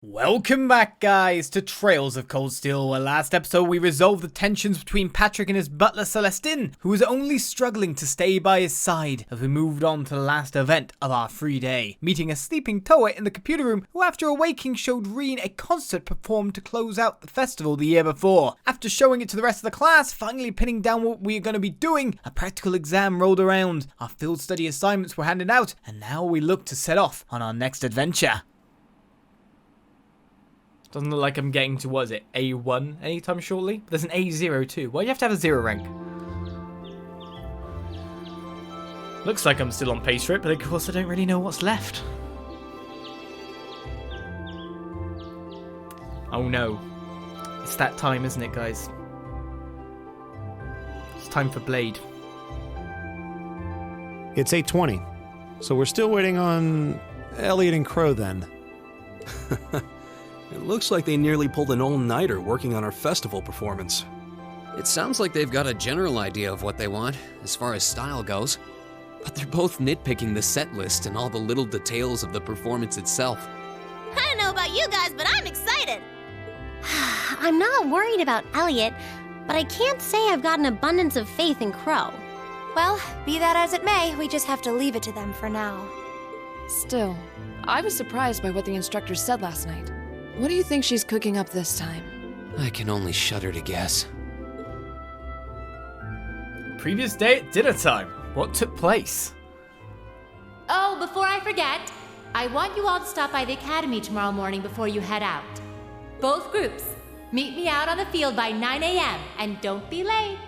Welcome back, guys, to Trails of Cold Steel, where last episode we resolved the tensions between Patrick and his butler Celestine, who was only struggling to stay by his side as we moved on to the last event of our free day, meeting a sleeping Toa in the computer room who after awaking showed Rean a concert performed to close out the festival the year before. After showing it to the rest of the class, finally pinning down what we are going to be doing, a practical exam rolled around, our field study assignments were handed out, and now we look to set off on our next adventure. Doesn't look like I'm getting to, what is it, A1 anytime shortly? There's an A0 too. Why do you have to have a 0 rank? Looks like I'm still on pace for it, but of course I don't really know what's left. Oh no. It's that time, isn't it, guys? It's time for Blade. It's 8:20, so we're still waiting on Elliot and Crow then. It looks like they nearly pulled an all-nighter working on our festival performance. It sounds like they've got a general idea of what they want, as far as style goes. But they're both nitpicking the set list and all the little details of the performance itself. I don't know about you guys, but I'm excited. I'm not worried about Elliot, but I can't say I've got an abundance of faith in Crow. Well, be that as it may, we just have to leave it to them for now. Still, I was surprised by what the instructor said last night. What do you think she's cooking up this time? I can only shudder to guess. Previous day at dinner time. What took place? Oh, before I forget, I want you all to stop by the academy tomorrow morning before you head out. Both groups, meet me out on the field by 9 a.m. and don't be late.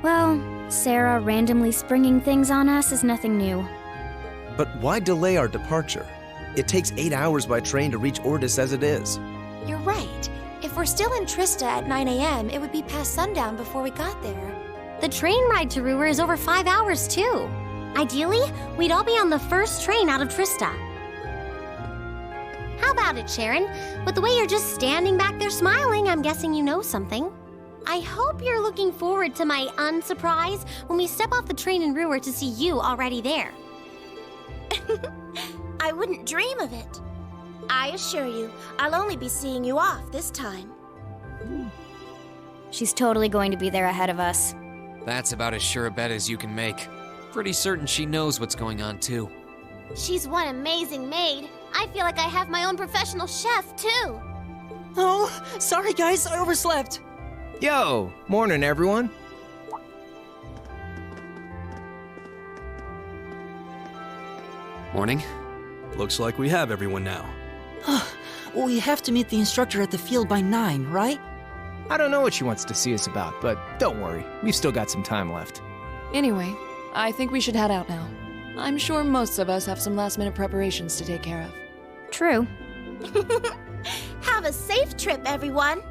Well, Sarah randomly springing things on us is nothing new. But why delay our departure? It takes 8 hours by train to reach Ordis as it is. You're right. If we're still in Trista at 9 a.m., it would be past sundown before we got there. The train ride to Roer is over 5 hours, too. Ideally, we'd all be on the first train out of Trista. How about it, Sharon? With the way you're just standing back there smiling, I'm guessing you know something. I hope you're looking forward to my unsurprise when we step off the train in Roer to see you already there. I wouldn't dream of it. I assure you, I'll only be seeing you off this time. She's totally going to be there ahead of us. That's about as sure a bet as you can make. Pretty certain she knows what's going on too. She's one amazing maid. I feel like I have my own professional chef, too. Oh, sorry guys, I overslept. Yo, morning everyone. Morning. Looks like we have everyone now. We have to meet the instructor at the field by 9, right? I don't know what she wants to see us about, but don't worry, we've still got some time left. Anyway, I think we should head out now. I'm sure most of us have some last-minute preparations to take care of. True. Have a safe trip, everyone.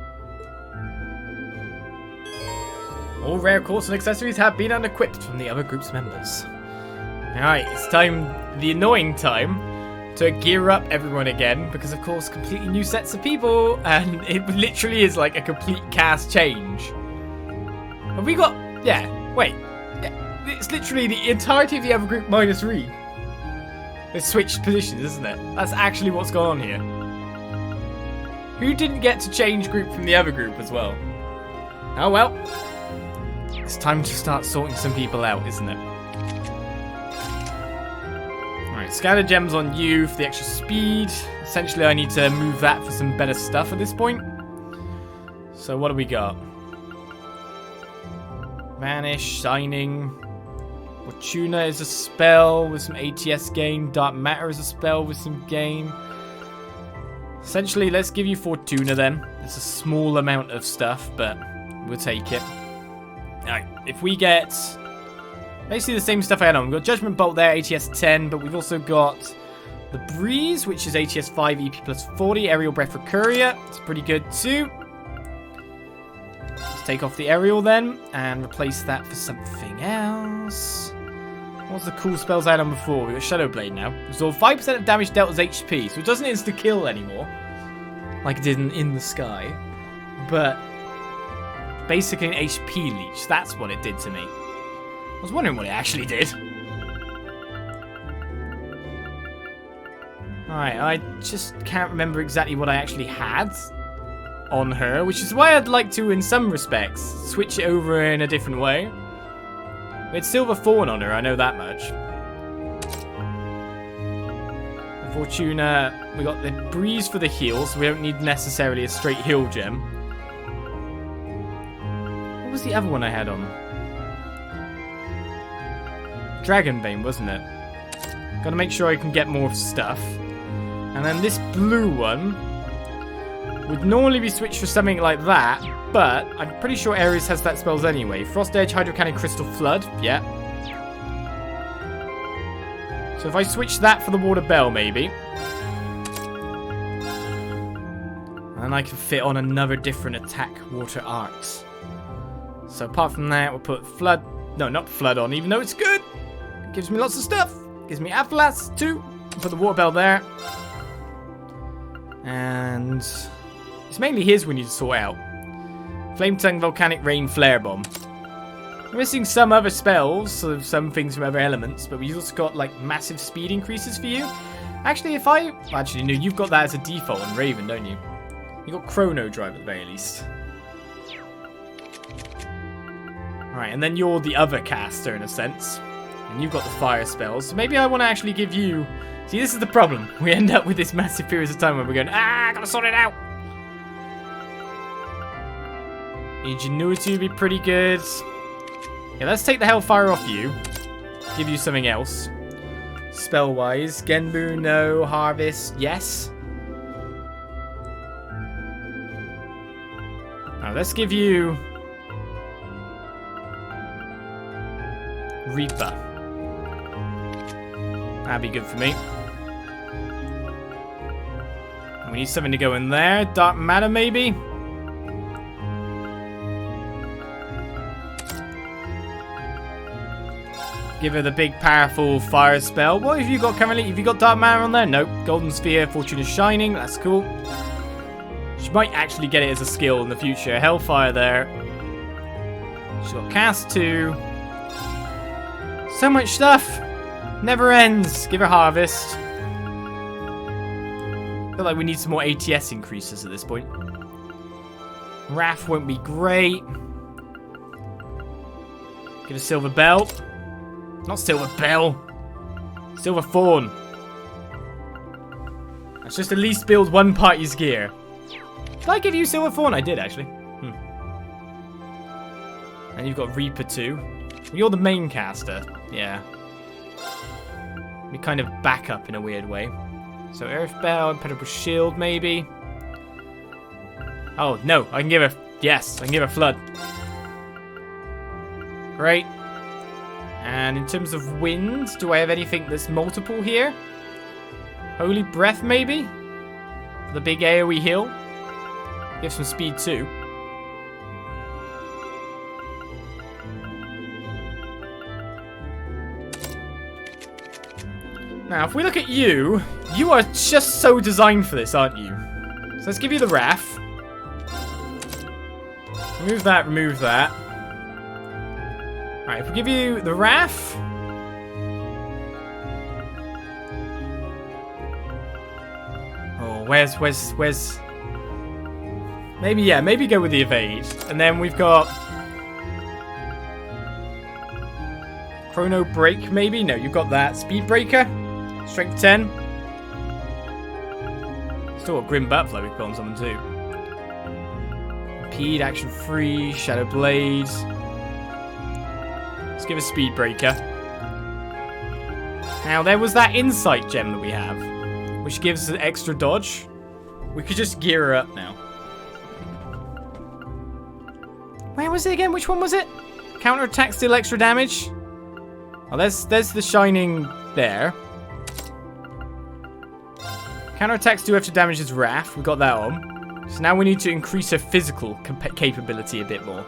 All rare quartz and accessories have been unequipped from the other group's members. Alright, it's time, the annoying time, to gear up everyone again, because of course completely new sets of people, and it literally is like a complete cast change. Have we got, it's literally the entirety of the other group minus Rean. They switched positions, isn't it? That's actually what's going on here. Who didn't get to change group from the other group as well? Oh well. It's time to start sorting some people out, isn't it? Alright, scatter gems on you for the extra speed. Essentially, I need to move that for some better stuff at this point. So what do we got? Vanish, Shining. Fortuna is a spell with some ATS gain. Dark Matter is a spell with some gain. Essentially, let's give you Fortuna then. It's a small amount of stuff, but we'll take it. Alright, if we get basically the same stuff I had on. We've got Judgment Bolt there, ATS 10, but we've also got the Breeze, which is ATS 5, EP plus 40, Aerial Breath for Courier. It's pretty good too. Let's take off the Aerial then, and replace that for something else. What's the cool spells I had on before? We've got Shadow Blade now. Absorb 5% of damage dealt as HP, so it doesn't insta-kill anymore, like it did in the Sky. But basically an HP leech, that's what it did to me. I was wondering what it actually did. Alright, I just can't remember exactly what I actually had on her, which is why I'd like to, in some respects, switch it over in a different way. We had Silver Fawn on her, I know that much. Fortuna, we got the Breeze for the heal, so we don't need necessarily a straight heal gem. What was the other one I had on? Dragonbane, wasn't it? Gotta make sure I can get more stuff. And then this blue one would normally be switched for something like that, but I'm pretty sure Ares has that spells anyway. Frost Edge, Hydro Cannon, Crystal Flood, yeah. So if I switch that for the Water Bell, maybe. And I can fit on another different attack Water Arts. So apart from that, we'll put Flood... No, not Flood on, even though it's good. It gives me lots of stuff. Gives me Afterblast too. Put the Water Bell there. And... it's mainly his we need to sort out. Flame Tongue, Volcanic Rain, Flare Bomb. We're missing some other spells, so some things from other elements, but we also got like massive speed increases for you. Actually, if I... actually, no, you've got that as a default on Raven, don't you? You got Chrono Drive at the very least. Alright, and then you're the other caster in a sense. And you've got the fire spells, so maybe I want to actually give you... See, this is the problem. We end up with this massive periods of time where we're going, I gotta sort it out! Ingenuity would be pretty good. Yeah, let's take the Hellfire off you. Give you something else. Spell-wise. Genbu, no. Harvest, yes. Now, let's give you... Reaper. That'd be good for me. And we need something to go in there. Dark Matter, maybe? Give her the big, powerful fire spell. What have you got currently? Have you got Dark Matter on there? Nope. Golden Sphere, Fortune is Shining. That's cool. She might actually get it as a skill in the future. Hellfire there. She's got Cast 2. So much stuff. Never ends. Give her Harvest. I feel like we need some more ATS increases at this point. Wrath won't be great. Give a Silver Bell. Not Silver Bell. Silver Fawn. Let's just at least build one party's gear. Did I give you Silver Fawn? I did, actually. And you've got Reaper too. You're the main caster. Yeah. We kind of back up in a weird way. So Earth Bell, Impenetrable Shield, maybe. Oh, no. I can give her... Yes, I can give her Flood. Great. And in terms of wind, do I have anything that's multiple here? Holy Breath, maybe? For the big AoE heal. Give some speed too. Now, if we look at you, you are just so designed for this, aren't you? So let's give you the Wrath. Remove that, remove that. Alright, if we give you the Wrath. Oh, where's... Maybe, yeah, maybe go with the Evade. And then we've got... Chrono Break, maybe? No, you've got that. Speed Breaker. Strength 10. Still got Grim Butterfly we can put on someone too. Impede, Action Free, Shadow Blade. Let's give a Speed Breaker. Now, there was that Insight gem that we have, which gives an extra dodge. We could just gear her up now. Where was it again? Which one was it? Counter attack, still extra damage. Oh, there's the Shining there. Counter attacks do extra damage as Wrath. We got that on. So now we need to increase her physical capability a bit more.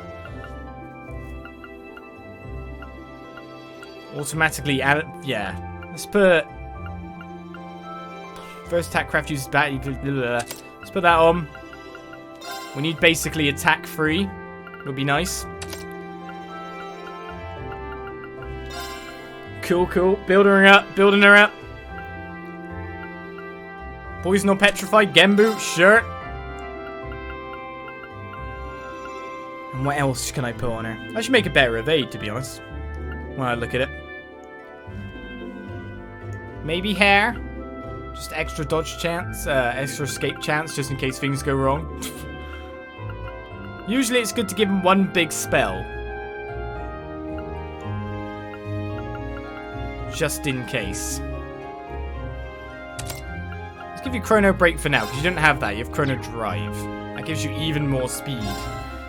Automatically add it. Yeah. Let's put... First attack craft uses bat. Let's put that on. We need basically attack free. Would be nice. Cool, cool. Building her up. Building her up. Poison or petrified, Genbu, sure. And what else can I put on her? I should make a better evade, to be honest. When I look at it. Maybe hair. Just extra dodge chance, extra escape chance, just in case things go wrong. Usually it's good to give him one big spell. Just in case. Let's give you Chrono Break for now, because you don't have that. You have Chrono Drive. That gives you even more speed.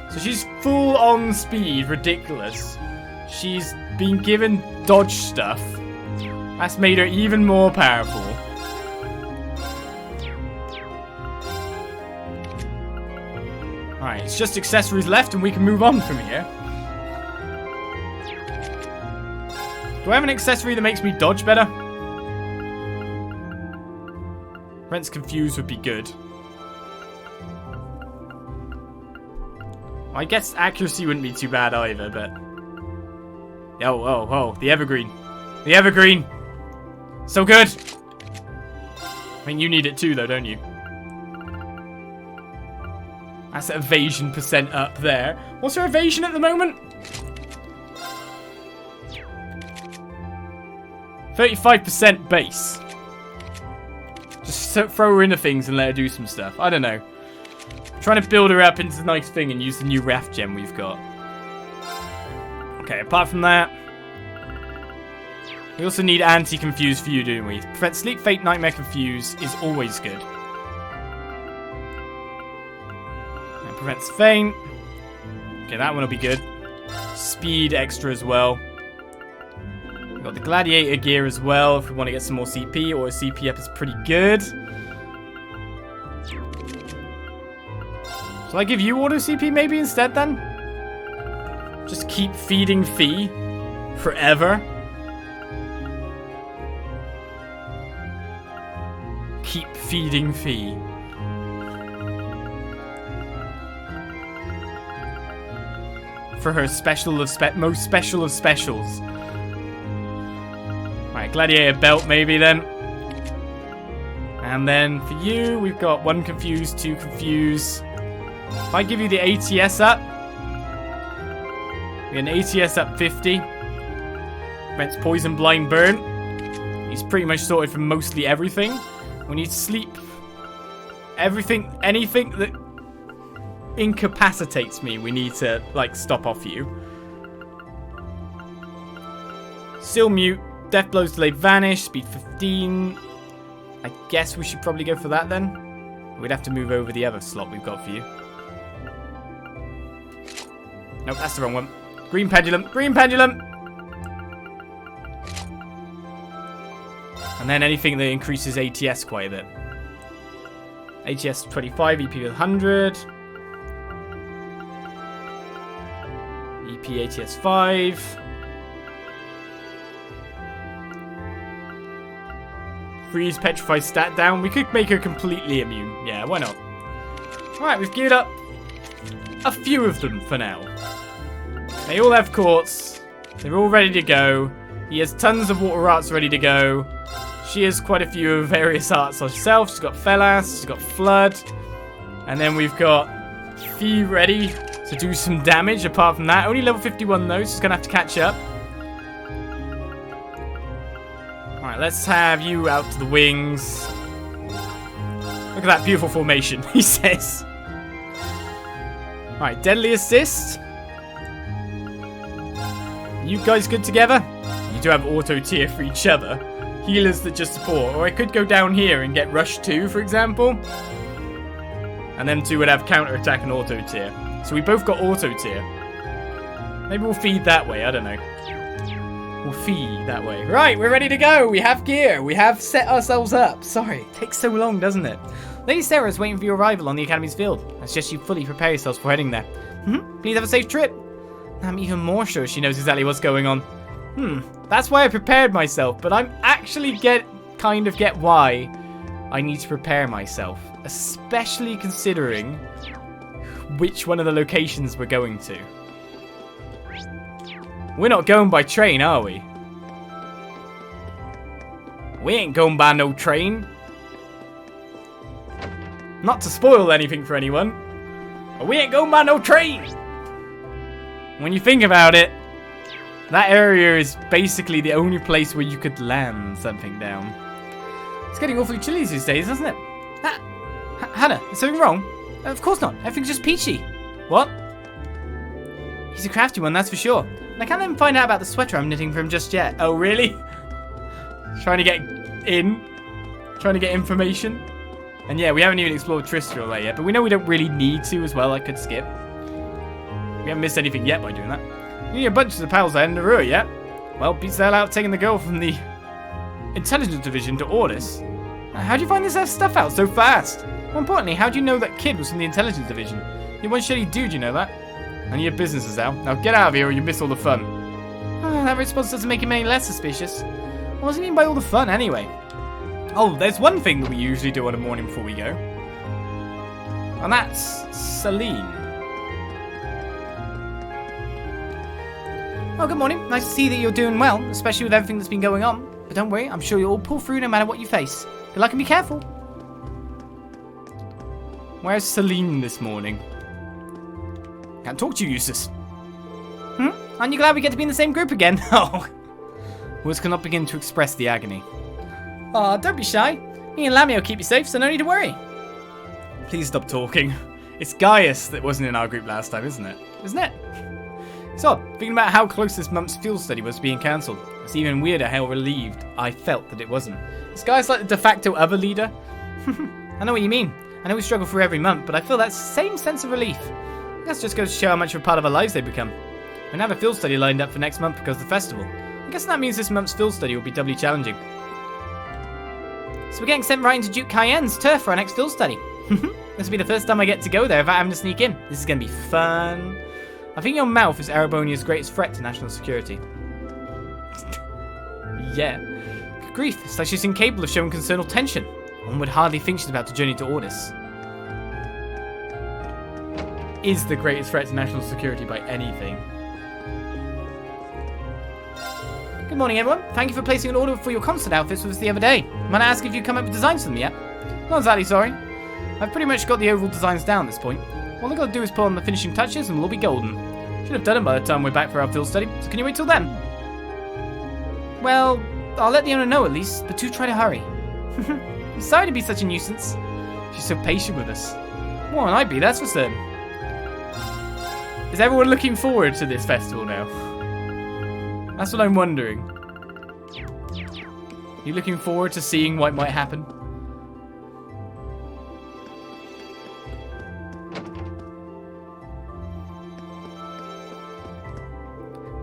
So she's full on speed, ridiculous. She's been given dodge stuff. That's made her even more powerful. Alright, it's just accessories left and we can move on from here. Do I have an accessory that makes me dodge better? Rent's Confused would be good. I guess accuracy wouldn't be too bad either, but... Oh, the Evergreen. The Evergreen! So good! I mean, you need it too, though, don't you? That's evasion percent up there. What's her evasion at the moment? 35% base. Just throw her into things and let her do some stuff. I don't know. I'm trying to build her up into the nice thing and use the new Wrath gem we've got. Okay, apart from that... We also need Anti-Confuse for you, don't we? Prevent Sleep, Fate, Nightmare, Confuse is always good. And prevents Faint. Okay, that one will be good. Speed extra as well. We've got the Gladiator gear as well if we want to get some more CP, or a CP up is pretty good. Shall I give you auto CP maybe instead then? Just keep feeding Fee forever. Keep feeding Fee. For her special of most special of specials. Alright, Gladiator belt maybe then. And then for you, we've got 1 Confuse, 2 Confuse. If I give you the ATS up, we get an ATS up 50. Prevents Poison, Blind, Burn. He's pretty much sorted for mostly everything. We need Sleep. Everything, anything that incapacitates me, we need to, like, stop off you. Still Mute. Death Blows, Delayed Vanish. Speed 15. I guess we should probably go for that then. We'd have to move over the other slot we've got for you. Nope, that's the wrong one. Green Pendulum. Green Pendulum! And then anything that increases ATS quite a bit. ATS 25, EP 100. EP ATS 5. Freeze, Petrify stat down. We could make her completely immune. Yeah, why not? Alright, we've geared up a few of them for now. They all have Quartz. They're all ready to go. He has tons of water arts ready to go. She has quite a few of various arts herself. She's got Felas, she's got Flood. And then we've got Fee ready to do some damage. Apart from that, only level 51 though, so she's going to have to catch up. Alright, let's have you out to the wings. Look at that beautiful formation, he says. Alright, Deadly Assist. You guys good together? You do have auto tier for each other. Healers that just support. Or I could go down here and get Rush 2, for example. And them two would have counter attack and auto tier. So we both got auto tier. Maybe we'll feed that way, I don't know. We'll feed that way. Right, we're ready to go. We have gear. We have set ourselves up. Sorry, it takes so long, doesn't it? Lady Sarah is waiting for your arrival on the Academy's field. I suggest you fully prepare yourselves for heading there. Please have a safe trip. I'm even more sure she knows exactly what's going on. That's why I prepared myself, but I'm actually kind of get why I need to prepare myself, especially considering which one of the locations we're going to. We're not going by train, are we? We ain't going by no train. Not to spoil anything for anyone, but we ain't going by no train. When you think about it, that area is basically the only place where you could land something down. It's getting awfully chilly these days, isn't it? Hannah, is something wrong? Of course not. Everything's just peachy. What? He's a crafty one, that's for sure. And I can't let him find out about the sweater I'm knitting for him just yet. Oh, really? Trying to get in? Trying to get information? And yeah, we haven't even explored Trista all that yet, but we know we don't really need to as well. I could skip. We haven't missed anything yet by doing that. You need a bunch of the pals there in the Roer yet? Well, beats the hell out taking the girl from the Intelligence Division to Ordis. How'd you find this stuff out so fast? More importantly, how'd you know that kid was from the Intelligence Division? You're one shitty dude, you know that? And your business is out. Now get out of here or you miss all the fun. That response doesn't make him any less suspicious. What does he mean by all the fun, anyway? Oh, there's one thing that we usually do on a morning before we go. And that's Celine. Oh, good morning. Nice to see that you're doing well, especially with everything that's been going on. But don't worry, I'm sure you'll all pull through no matter what you face. Good luck and be careful. Where's Celine this morning? Can't talk to you, useless. Aren't you glad we get to be in the same group again? Oh. Words cannot begin to express the agony. Aw, don't be shy. Me and Lammy will keep you safe, so no need to worry. Please stop talking. It's Gaius that wasn't in our group last time, isn't it? Isn't it? It's odd, thinking about how close this month's field study was to being cancelled. It's even weirder how relieved I felt that it wasn't. Is Gaius like the de facto other leader? I know what you mean. I know we struggle through every month, but I feel that same sense of relief. That just goes to show how much of a part of our lives they've become. We have a field study lined up for next month because of the festival. I guess that means this month's field study will be doubly challenging. So we're getting sent right into Duke Cayenne's turf for our next field study. This will be the first time I get to go there without having to sneak in. This is going to be fun. I think your mouth is Erebonia's greatest threat to national security. Yeah. Good grief, it's like she's incapable of showing concern or tension. One would hardly think she's about to journey to Ordis. Is the greatest threat to national security by anything. Good morning, everyone. Thank you for placing an order for your concert outfits with us the other day. Might I ask if you've come up with designs for them yet? Not exactly, sorry. I've pretty much got the overall designs down at this point. All I've got to do is put on the finishing touches and we'll be golden. Should have done it by the time we're back for our field study, so can you wait till then? Well, I'll let the owner know at least, but do try to hurry. I'm sorry to be such a nuisance. She's so patient with us. More than I'd be, that's for certain. Is everyone looking forward to this festival now? That's what I'm wondering. Are you looking forward to seeing what might happen?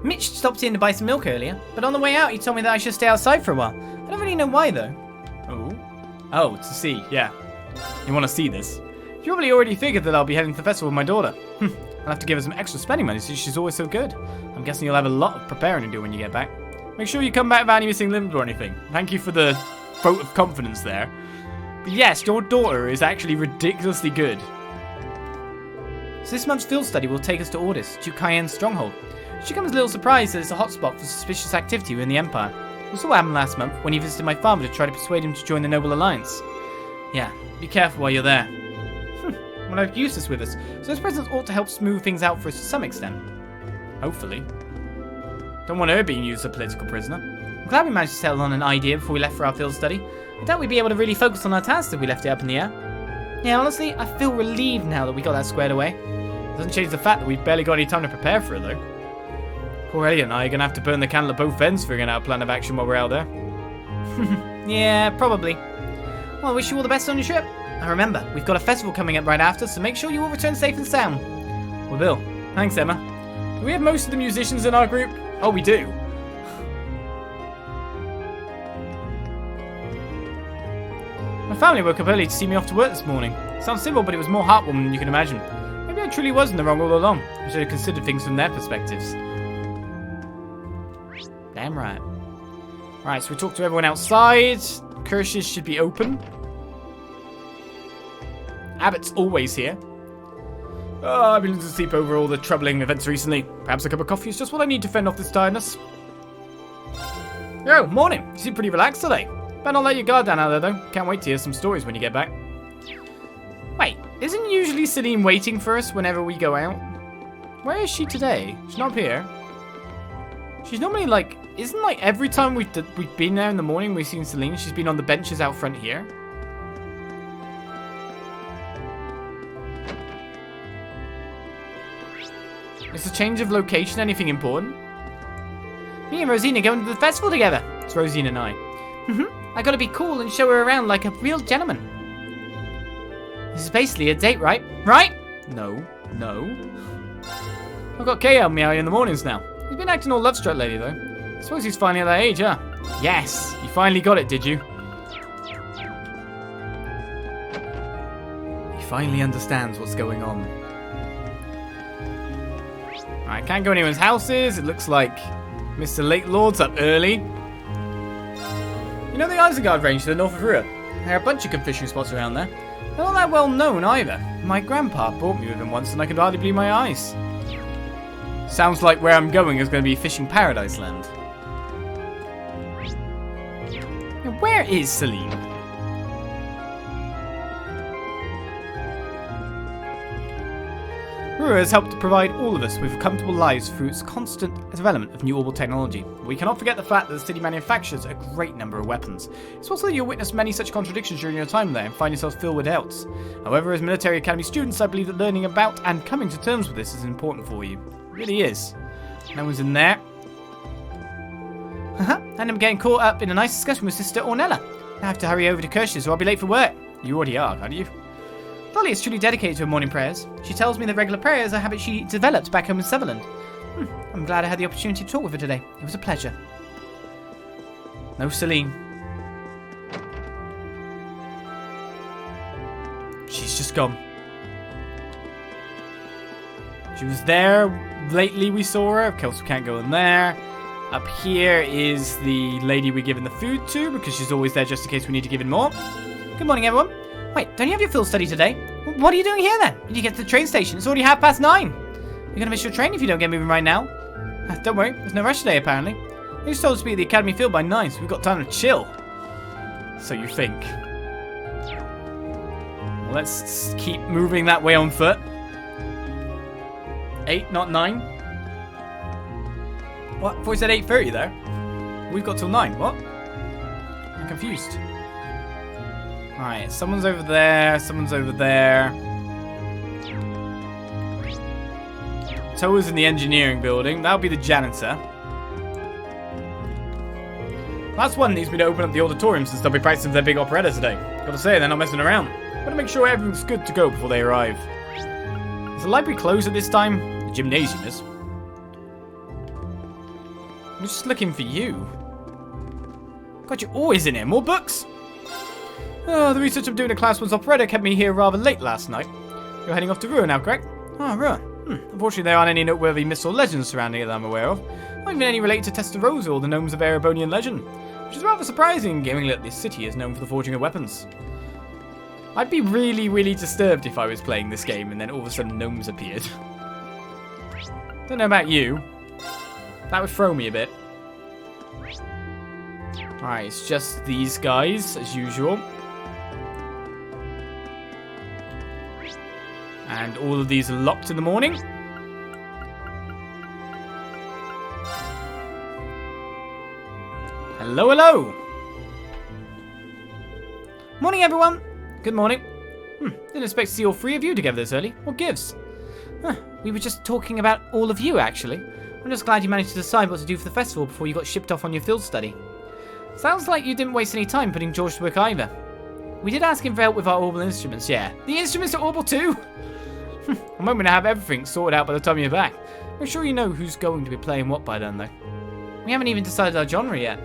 Mitch stopped in to buy some milk earlier, but on the way out he told me that I should stay outside for a while. I don't really know why though. Oh, to see, yeah. You want to see this? You probably already figured that I'll be heading to the festival with my daughter. I'll have to give her some extra spending money since she's always so good. I'm guessing you'll have a lot of preparing to do when you get back. Make sure you come back without any missing limbs or anything. Thank you for the vote of confidence there. But yes, your daughter is actually ridiculously good. So this month's field study will take us to Ordis, Duke Cayenne's stronghold. She comes a little surprised that it's a hotspot for suspicious activity within the Empire. We saw what happened last month when he visited my father to try to persuade him to join the Noble Alliance. Yeah, be careful while you're there. We'll have Eustace with us, so his presence ought to help smooth things out for us to some extent. Hopefully. Don't want her being used as a political prisoner. I'm glad we managed to settle on an idea before we left for our field study. I doubt we'd be able to really focus on our task if we left it up in the air. Yeah, honestly, I feel relieved now that we got that squared away. It doesn't change the fact that we've barely got any time to prepare for it, though. Poor Elliot and I are going to have to burn the candle at both ends figuring out a plan of action while we're out there. Yeah, probably. Well, I wish you all the best on your trip. And remember, we've got a festival coming up right after, so make sure you all return safe and sound. We will. Thanks, Emma. Do we have most of the musicians in our group? Oh, we do. My family woke up early to see me off to work this morning. Sounds simple, but it was more heartwarming than you can imagine. Maybe I truly was in the wrong all along. I should have considered things from their perspectives. Damn right. Right, so we talked to everyone outside. Kirsch's should be open. Abbott's always here. Oh, I've been losing sleep over all the troubling events recently. Perhaps a cup of coffee is just what I need to fend off this tiredness. Yo, morning. You seem pretty relaxed today. Better not let your guard down out there, though. Can't wait to hear some stories when you get back. Wait, isn't usually Celine waiting for us whenever we go out? Where is she today? She's not up here. She's normally like, isn't like every time we've been there in the morning we've seen Celine, she's been on the benches out front here. Is the change of location anything important? Me and Rosina going to the festival together. It's Rosina and I. I gotta be cool and show her around like a real gentleman. This is basically a date, right? Right? No. I've got Kay helping me out in the mornings now. He's been acting all love-struck lately, though. I suppose he's finally at that age, huh? Yes, you finally got it, did you? He finally understands what's going on. Alright, can't go anyone's houses. It looks like Mr. Lake Lord's up early. You know the Isengard range to the north of Roer? There are a bunch of good fishing spots around there. They're not that well known either. My grandpa brought me with him once and I could hardly believe my eyes. Sounds like where I'm going is going to be fishing paradise land. Now, where is Celine? Roer has helped to provide all of us with comfortable lives through its constant development of new orbital technology. We cannot forget the fact that the city manufactures a great number of weapons. It's possible that you'll witness many such contradictions during your time there and find yourself filled with doubts. However, as Military Academy students, I believe that learning about and coming to terms with this is important for you. It really is. No one's in there. And I'm getting caught up in a nice discussion with Sister Ornella. I have to hurry over to Kirsch's or I'll be late for work. You already are, aren't you? Dolly is truly dedicated to her morning prayers. She tells me that regular prayers are a habit she developed back home in Sutherland. I'm glad I had the opportunity to talk with her today. It was a pleasure. No Celine. She's just gone. She was there. Lately we saw her. Of course we can't go in there. Up here is the lady we're giving the food to because she's always there just in case we need to give in more. Good morning, everyone. Wait, don't you have your field study today? What are you doing here then? Did you get to the train station? It's already 9:30. You're gonna miss your train if you don't get moving right now. Don't worry, there's no rush today apparently. We were told to be at the academy field by 9, so we've got time to chill. So you think. Well, let's keep moving that way on foot. 8, not 9. What? I thought you said 8:30 there. We've got till 9. What? I'm confused. Alright, someone's over there. Someone's over there. Toa's in the engineering building. That'll be the janitor. Last one needs me to open up the auditorium since they'll be practicing their big operetta today. Gotta say, they're not messing around. Gotta make sure everything's good to go before they arrive. Is the library closed at this time? The gymnasium is. I'm just looking for you. God, you're always in here. More books? Oh, the research I'm doing at Class 1's operetta kept me here rather late last night. You're heading off to Roer now, correct? Oh, Roer. Unfortunately, there aren't any noteworthy myths or legends surrounding it that I'm aware of. Not even any related to Testarossa or the gnomes of Erebonian legend. Which is rather surprising, given that this city is known for the forging of weapons. I'd be really, really disturbed if I was playing this game and then all of a sudden gnomes appeared. Don't know about you. That would throw me a bit. Alright, it's just these guys, as usual. And all of these are locked in the morning. Hello, hello. Morning, everyone. Good morning. Didn't expect to see all 3 of you together this early. What gives? We were just talking about all of you, actually. I'm just glad you managed to decide what to do for the festival before you got shipped off on your field study. Sounds like you didn't waste any time putting George to work either. We did ask him for help with our orbital instruments, yeah. The instruments are orbital too? I'm hoping to have everything sorted out by the time you're back. Make sure you know who's going to be playing what by then, though. We haven't even decided our genre yet.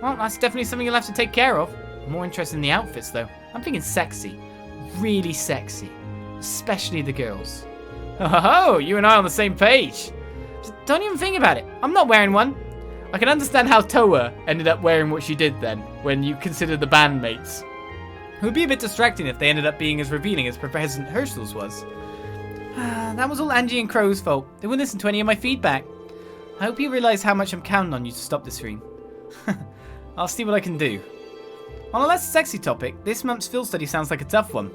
Well, that's definitely something you'll have to take care of. I'm more interested in the outfits, though. I'm thinking sexy. Really sexy. Especially the girls. Oh, you and I on the same page. Just don't even think about it. I'm not wearing one. I can understand how Toa ended up wearing what she did then, when you consider the bandmates. It would be a bit distracting if they ended up being as revealing as President Herschel's was. That was all Angie and Crow's fault. They wouldn't listen to any of my feedback. I hope you realise how much I'm counting on you to stop this stream. I'll see what I can do. On a less sexy topic, this month's field study sounds like a tough one.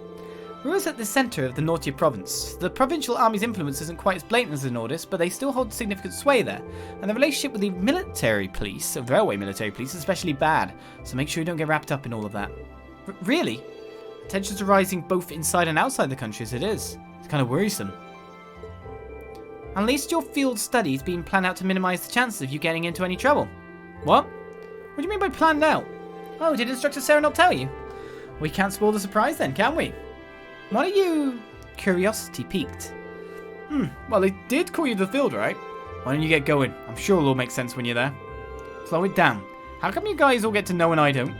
Roer is at the centre of the Nortia province. The provincial army's influence isn't quite as blatant as the Nordis, but they still hold significant sway there. And the relationship with the military police, the railway military police, is especially bad. So make sure you don't get wrapped up in all of that. Really? Tensions are rising both inside and outside the country as it is. It's kind of worrisome. At least your field study's been planned out to minimise the chances of you getting into any trouble. What? What do you mean by planned out? Oh, did Instructor Sarah not tell you? We can't spoil the surprise then, can we? Why are you curiosity piqued? Well, they did call you to the field, right? Why don't you get going? I'm sure it'll all make sense when you're there. Slow it down. How come you guys all get to know and I don't?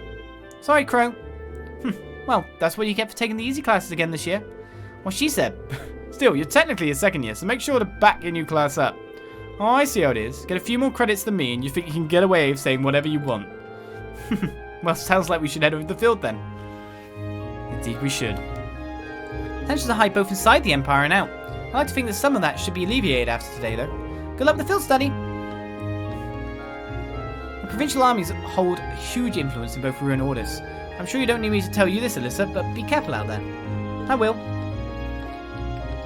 Sorry, Crow. Well, that's what you get for taking the easy classes again this year. Well, she said. Still, you're technically a second year, so make sure to back your new class up. Oh, I see how it is. Get a few more credits than me, and you think you can get away with saying whatever you want. Well, sounds like we should head over to the field then. Indeed we should. Tensions are high both inside the Empire and out. I like to think that some of that should be alleviated after today, though. Good luck with the field study. The provincial armies hold a huge influence in both Roer and Ordis. I'm sure you don't need me to tell you this, Alyssa, but be careful out there. I will.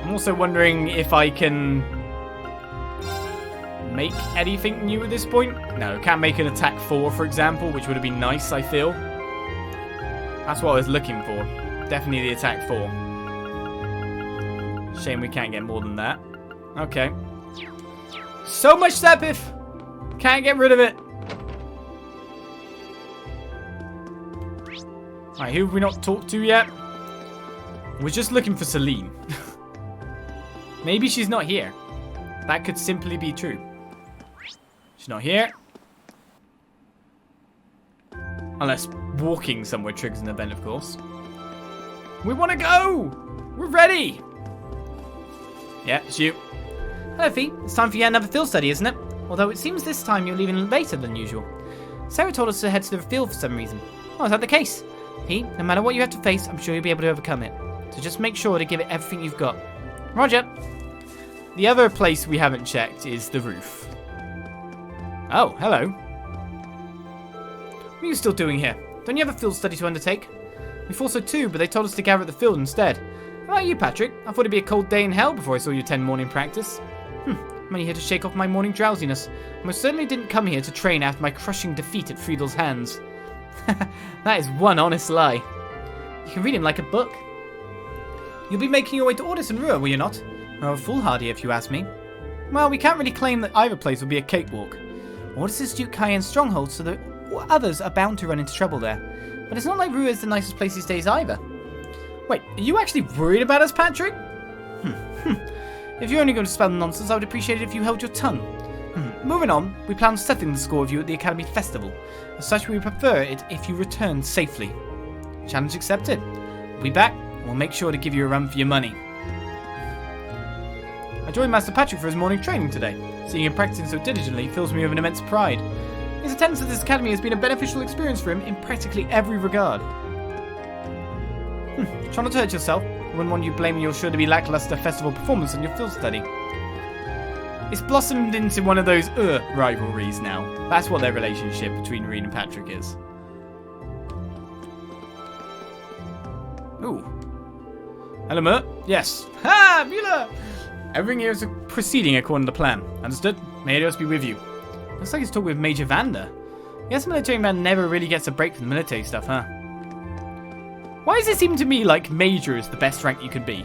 I'm also wondering if I can make anything new at this point. No, can't make an attack 4, for example, which would have been nice, I feel. That's what I was looking for. Definitely the attack 4. Shame we can't get more than that. Okay. So much Sepith! Can't get rid of it. Alright, who have we not talked to yet? We're just looking for Celine. Maybe she's not here. That could simply be true. She's not here. Unless walking somewhere triggers an event, of course. We want to go! We're ready! Yeah, it's you. Hello, Fee. It's time for yet another field study, isn't it? Although it seems this time you're leaving later than usual. Sarah told us to head to the field for some reason. Oh, is that the case? Fee, no matter what you have to face, I'm sure you'll be able to overcome it. So just make sure to give it everything you've got. Roger. The other place we haven't checked is the roof. Oh, hello. What are you still doing here? Don't you have a field study to undertake? We thought so too, but they told us to gather at the field instead. How about you, Patrick? I thought it'd be a cold day in hell before I saw you attend morning practice. I'm only here to shake off my morning drowsiness. I most certainly didn't come here to train after my crushing defeat at Friedel's hands. That is one honest lie. You can read him like a book. You'll be making your way to Ordis and Roer, will you not? Or foolhardy, if you ask me. Well, we can't really claim that either place will be a cakewalk. Ordis is Duke Cayenne's stronghold, so that others are bound to run into trouble there. But it's not like Roer is the nicest place these days either. Wait, are you actually worried about us, Patrick? If you're only going to spell nonsense, I would appreciate it if you held your tongue. Moving on, we plan on settling the score with you at the Academy Festival. As such, we would prefer it if you return safely. Challenge accepted. We'll be back, and we'll make sure to give you a run for your money. I joined Master Patrick for his morning training today. Seeing him practicing so diligently fills me with an immense pride. His attendance at this academy has been a beneficial experience for him in practically every regard. Try not to hurt yourself. I wouldn't want you blaming your sure-to-be lackluster festival performance on your field study. It's blossomed into one of those rivalries now. That's what their relationship between Rean and Patrick is. Ooh. Hello, Mert. Yes. Ha! Mueller! Everything here is proceeding according to plan. Understood? May Adios be with you. Looks like he's talking with Major Vander. Guess the military man never really gets a break from the military stuff, huh? Why does it seem to me like Major is the best rank you could be?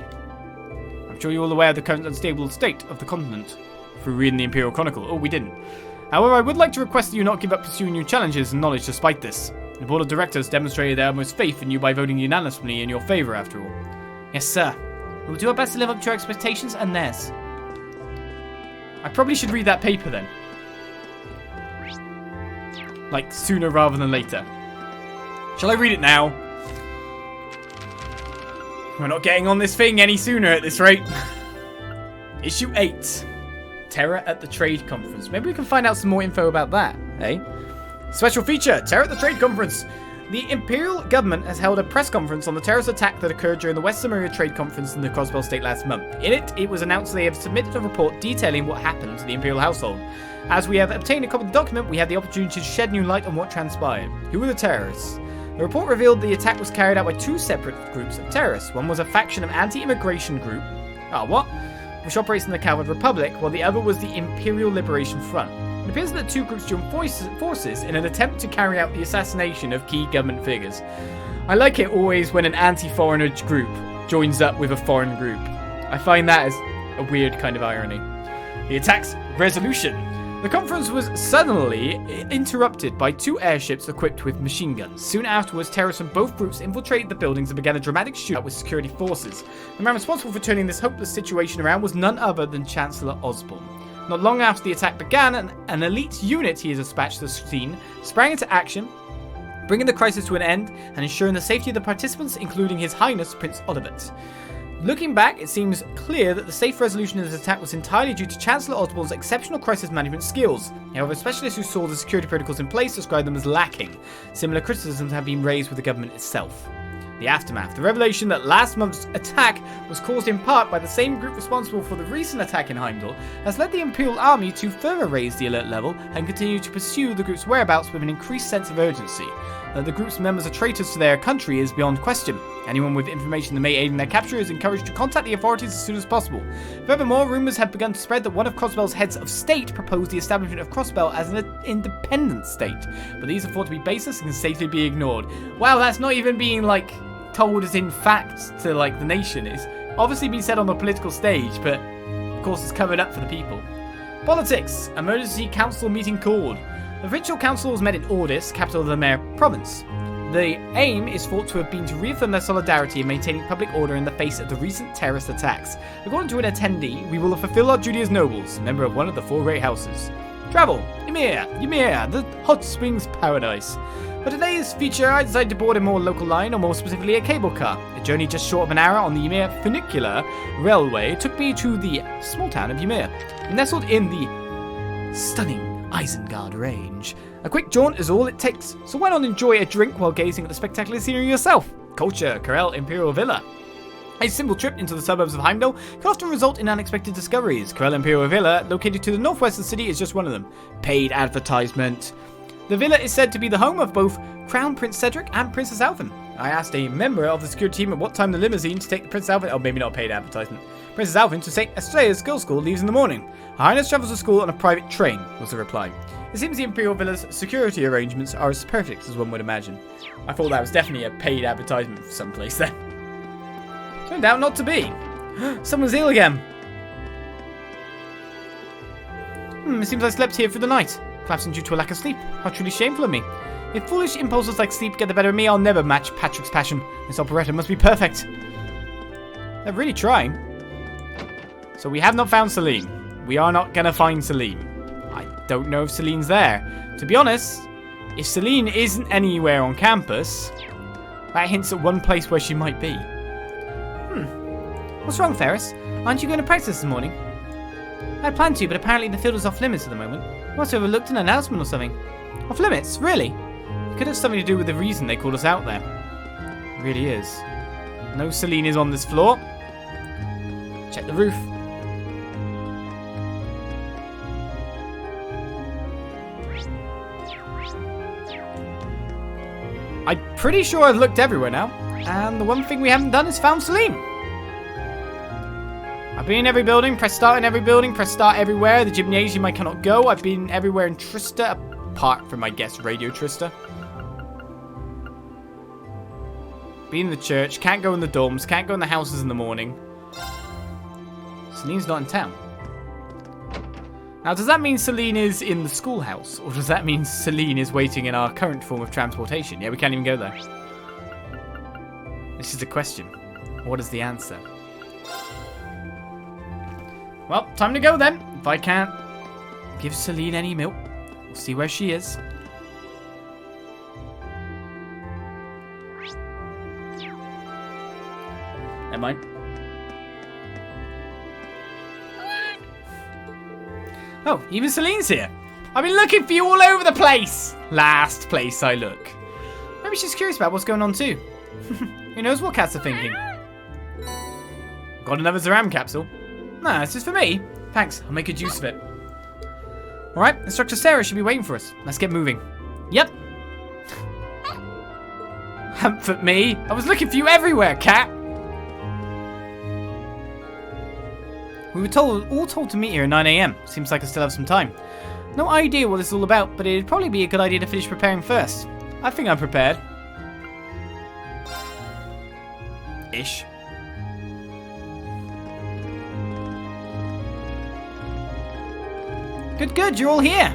I'm sure you're all aware of the current unstable state of the continent through reading the Imperial Chronicle. Oh, we didn't. However, I would like to request that you not give up pursuing new challenges and knowledge despite this. The Board of Directors demonstrated their utmost faith in you by voting unanimously in your favour, after all. Yes, sir. We will do our best to live up to your expectations and theirs. I probably should read that paper then. Like, sooner rather than later. Shall I read it now? We're not getting on this thing any sooner at this rate. Issue 8. Terror at the Trade Conference. Maybe we can find out some more info about that, eh? Special feature, Terror at the Trade Conference. The Imperial Government has held a press conference on the terrorist attack that occurred during the West Samaria Trade Conference in the Croswell State last month. In it, it was announced they have submitted a report detailing what happened to the Imperial household. As we have obtained a copy of the document, we have the opportunity to shed new light on what transpired. Who were the terrorists? The report revealed the attack was carried out by 2 separate groups of terrorists. One was a faction of anti-immigration group, which operates in the Calvard Republic, while the other was the Imperial Liberation Front. It appears that the 2 groups joined forces in an attempt to carry out the assassination of key government figures. I like it always when an anti-foreigner group joins up with a foreign group. I find that as a weird kind of irony. The attack's resolution. The conference was suddenly interrupted by 2 airships equipped with machine guns. Soon afterwards, terrorists from both groups infiltrated the buildings and began a dramatic shootout with security forces. The man responsible for turning this hopeless situation around was none other than Chancellor Osborne. Not long after the attack began, an elite unit he has dispatched to the scene sprang into action, bringing the crisis to an end and ensuring the safety of the participants, including His Highness Prince Olivet. Looking back, it seems clear that the safe resolution of this attack was entirely due to Chancellor Osborne's exceptional crisis management skills. However, specialists who saw the security protocols in place described them as lacking. Similar criticisms have been raised with the government itself. The aftermath. The revelation that last month's attack was caused in part by the same group responsible for the recent attack in Heimdall has led the Imperial Army to further raise the alert level and continue to pursue the group's whereabouts with an increased sense of urgency. That the group's members are traitors to their country is beyond question. Anyone with information that may aid in their capture is encouraged to contact the authorities as soon as possible. Furthermore, rumours have begun to spread that one of Crossbell's heads of state proposed the establishment of Crossbell as an independent state, but these are thought to be baseless and can safely be ignored. Wow, that's not even being, told as in fact to, the nation. It's obviously been said on the political stage, but, of course, it's covered up for the people. Politics. Emergency council meeting called. The provincial council was met in Ordis, capital of the Mare province. The aim is thought to have been to reaffirm their solidarity in maintaining public order in the face of the recent terrorist attacks. According to an attendee, we will fulfill our duty as nobles, member of one of the 4 great houses. Travel. Ymir, the hot springs paradise. For today's feature, I decided to board a more local line, or more specifically a cable car. A journey just short of an hour on the Ymir funicular railway took me to the small town of Ymir, nestled in the stunning Isengard range. A quick jaunt is all it takes, so why not enjoy a drink while gazing at the spectacular scenery yourself? Culture, Corel Imperial Villa. A simple trip into the suburbs of Heimdall can often result in unexpected discoveries. Corel Imperial Villa, located to the northwest of the city, is just one of them. Paid advertisement. The villa is said to be the home of both Crown Prince Cedric and Princess Alvin. I asked a member of the security team at what time the limousine to take the Princess Alvin, maybe not paid advertisement, Princess Alvin to St. Estrella's Girls' School leaves in the morning. Her Highness travels to school on a private train, was the reply. It seems the Imperial Villa's security arrangements are as perfect as one would imagine. I thought that was definitely a paid advertisement for someplace then. Turned out not to be. Someone's ill again. It seems I slept here through the night. Collapsing due to a lack of sleep. How truly shameful of me. If foolish impulses like sleep get the better of me, I'll never match Patrick's passion. This operetta must be perfect. They're really trying. So we have not found Celine. We are not going to find Celine. I don't know if Celine's there. To be honest, if Celine isn't anywhere on campus, that hints at one place where she might be. What's wrong, Ferris? Aren't you going to practice this morning? I planned to, but apparently the field is off limits at the moment. I must have overlooked an announcement or something. Off limits? Really? It could have something to do with the reason they called us out there. It really is. No Celine is on this floor. Check the roof. I'm pretty sure I've looked everywhere now. And the one thing we haven't done is found Celine. I've been in every building, press start in every building, press start everywhere. The gymnasium I cannot go. I've been everywhere in Trista, apart from, I guess, Radio Trista. Been in the church, can't go in the dorms, can't go in the houses in the morning. Celine's not in town. Now, does that mean Celine is in the schoolhouse? Or does that mean Celine is waiting in our current form of transportation? Yeah, we can't even go there. This is the question. What is the answer? Well, time to go then. If I can't give Celine any milk, we'll see where she is. Never mind. Oh, even Celine's here. I've been looking for you all over the place. Last place I look. Maybe she's curious about what's going on too. Who knows what cats are thinking? Got another Zeram capsule? Nah, it's just for me. Thanks, I'll make a juice of it. Alright, Instructor Sarah should be waiting for us. Let's get moving. Yep. Hamfert me. I was looking for you everywhere, cat. We were all told to meet here at 9 AM. Seems like I still have some time. No idea what this is all about, but it'd probably be a good idea to finish preparing first. I think I'm prepared. Ish. Good, you're all here.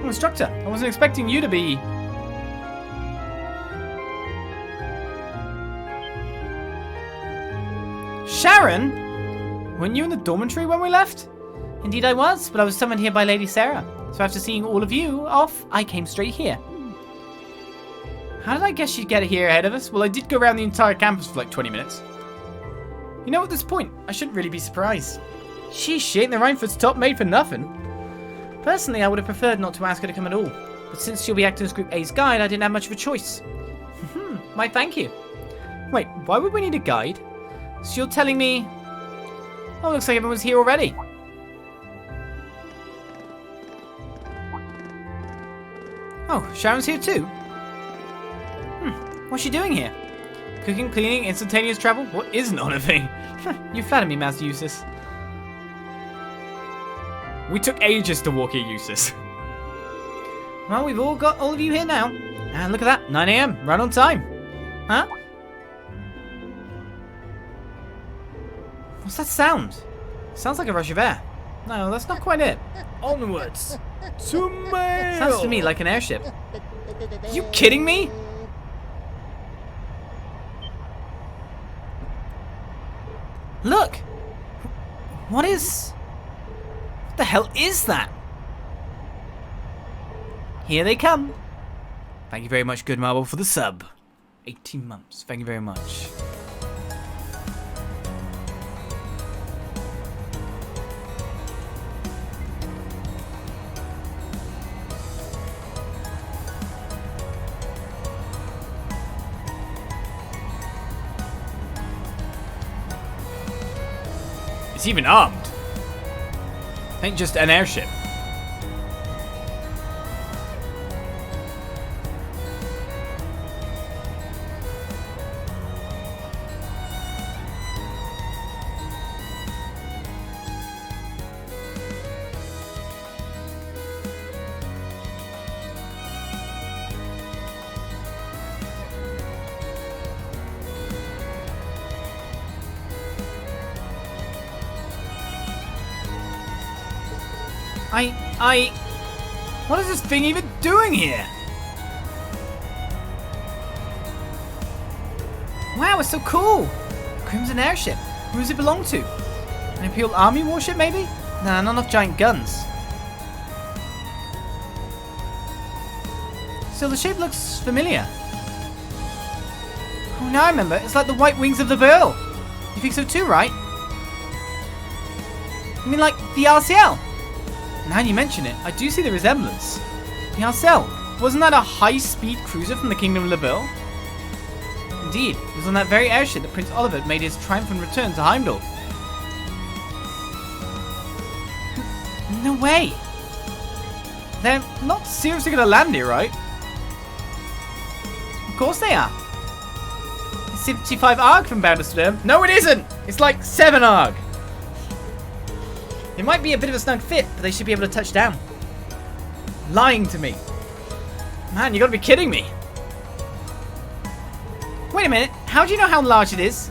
Oh, instructor, I wasn't expecting you to be... Sharon? Weren't you in the dormitory when we left? Indeed I was, but I was summoned here by Lady Sarah. So after seeing all of you off, I came straight here. How did I guess she'd get here ahead of us? Well, I did go around the entire campus for like 20 minutes. You know, at this point, I shouldn't really be surprised. Sheesh, she ain't the Rhinefoot's top made for nothing. Personally, I would have preferred not to ask her to come at all. But since she'll be acting as Group A's guide, I didn't have much of a choice. Why, thank you. Wait, why would we need a guide? So you're telling me... Oh, looks like everyone's here already. Oh, Sharon's here too? What's she doing here? Cooking, cleaning, instantaneous travel? What isn't on a thing? You flatter me, Master Eustace. We took ages to walk here, Eustace. Well, we've all got all of you here now. And look at that, 9 AM, right on time. Huh? What's that sound? Sounds like a rush of air. No, that's not quite it. Onwards. To mail. Sounds to me like an airship. Are you kidding me? Look! What the hell is that? Here they come. Thank you very much, Good Marble, for the sub. 18 months. Thank you very much. It's even armed. Ain't just an airship. What is this thing even doing here? Wow, it's so cool! Crimson airship. Who does it belong to? An Imperial Army warship, maybe? Nah, not enough giant guns. Still, the shape looks familiar. Oh, now I remember. It's like the white wings of the Beryl. You think so too, right? You mean like the RCL? Now you mention it, I do see the resemblance. The RCL, wasn't that a high-speed cruiser from the Kingdom of La Belle? Indeed, it was on that very airship that Prince Oliver made his triumphant return to Heimdall. No way! They're not seriously gonna land here, right? Of course they are. It's 75 ARG from Bounderstorm. No, it isn't! It's like 7 ARG. It might be a bit of a snug fit, but they should be able to touch down. Lying to me. Man, you gotta be kidding me. Wait a minute, how do you know how large it is?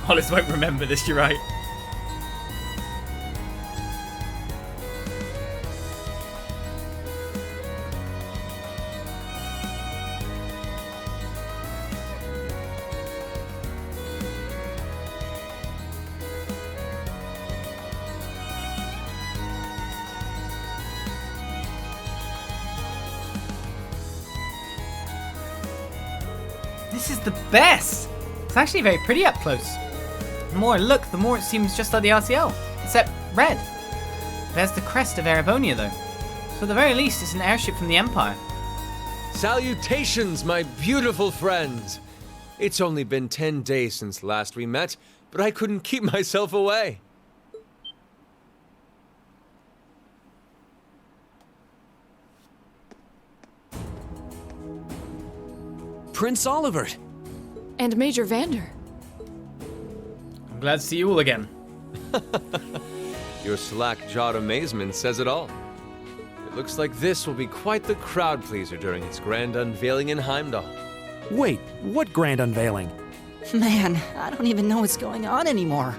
Hollis won't remember this, you're right. This is the best! It's actually very pretty up close. The more I look, the more it seems just like the RCL, except red. There's the crest of Erebonia though. So at the very least, it's an airship from the Empire. Salutations, my beautiful friends! It's only been 10 days since last we met, but I couldn't keep myself away. Prince Oliver! And Major Vander. I'm glad to see you all again. Your slack-jawed amazement says it all. It looks like this will be quite the crowd-pleaser during its grand unveiling in Heimdall. Wait, what grand unveiling? Man, I don't even know what's going on anymore.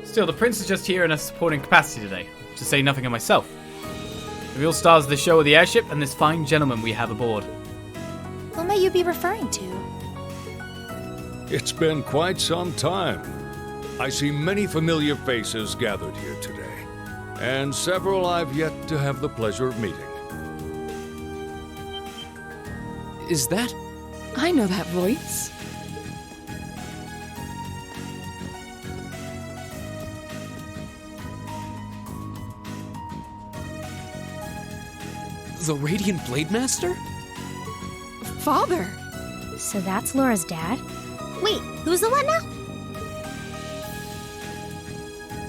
Still, the prince is just here in a supporting capacity today, to say nothing of myself. The real stars of the show are the airship and this fine gentleman we have aboard. Who may you be referring to? It's been quite some time. I see many familiar faces gathered here today, and several I've yet to have the pleasure of meeting. Is that? I know that voice. The Radiant Blade Master? Father! So that's Laura's dad? Wait, who's the what now?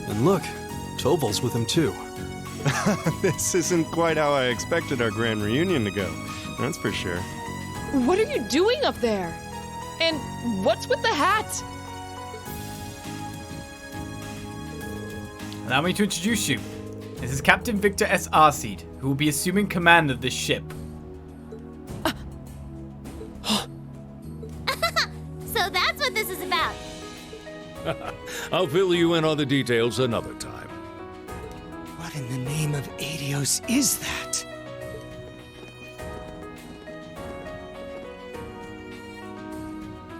And look, Toval's with him too. This isn't quite how I expected our grand reunion to go, that's for sure. What are you doing up there? And what's with the hat? Allow me to introduce you. This is Captain Victor S. Arseed, who will be assuming command of this ship. So that's what this is about. I'll fill you in on the details another time. What in the name of Adios is that?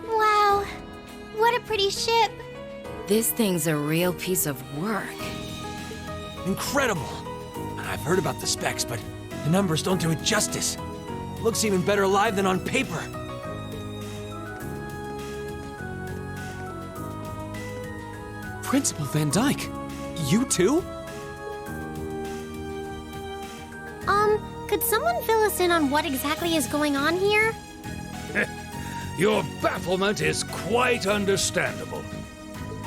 Wow, what a pretty ship. This thing's a real piece of work. Incredible! I've heard about the specs, but the numbers don't do it justice. Looks even better live than on paper. Principal Van Dyke, you too? Could someone fill us in on what exactly is going on here? Your bafflement is quite understandable.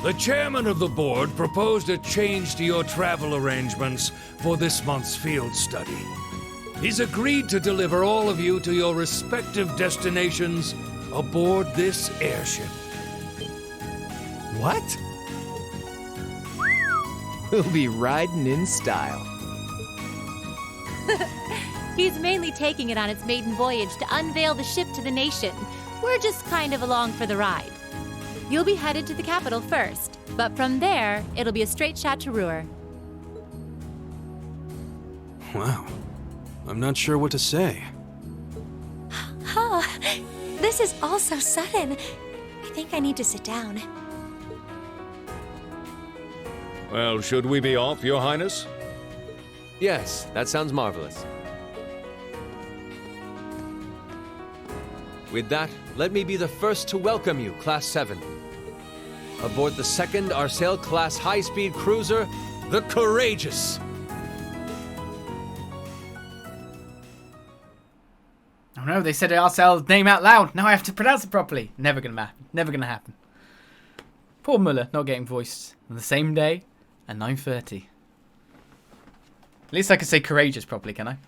The chairman of the board proposed a change to your travel arrangements for this month's field study. He's agreed to deliver all of you to your respective destinations aboard this airship. What? We'll be riding in style. He's mainly taking it on its maiden voyage to unveil the ship to the nation. We're just kind of along for the ride. You'll be headed to the capital first, but from there, it'll be a straight shot to Roer. Wow. I'm not sure what to say. Oh, this is all so sudden. I think I need to sit down. Well, should we be off, Your Highness? Yes, that sounds marvelous. With that, let me be the first to welcome you, Class 7. Aboard the second Arcel class high-speed cruiser, the Courageous. Oh no, they said Arcel's name out loud. Now I have to pronounce it properly. Never gonna happen. Never gonna happen. Poor Muller not getting voiced on the same day at 9:30. At least I can say courageous properly, can I?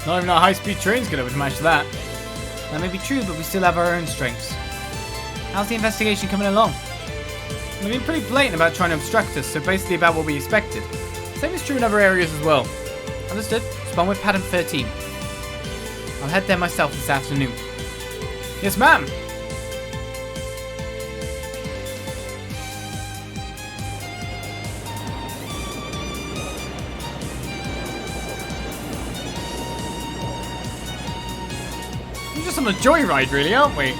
Not even our high-speed train's gonna match that. That may be true, but we still have our own strengths. How's the investigation coming along? They've been pretty blatant about trying to obstruct us, so basically about what we expected. Same is true in other areas as well. Understood. Spawn with pattern 13. I'll head there myself this afternoon. Yes, ma'am! We're just on a joyride, really, aren't we?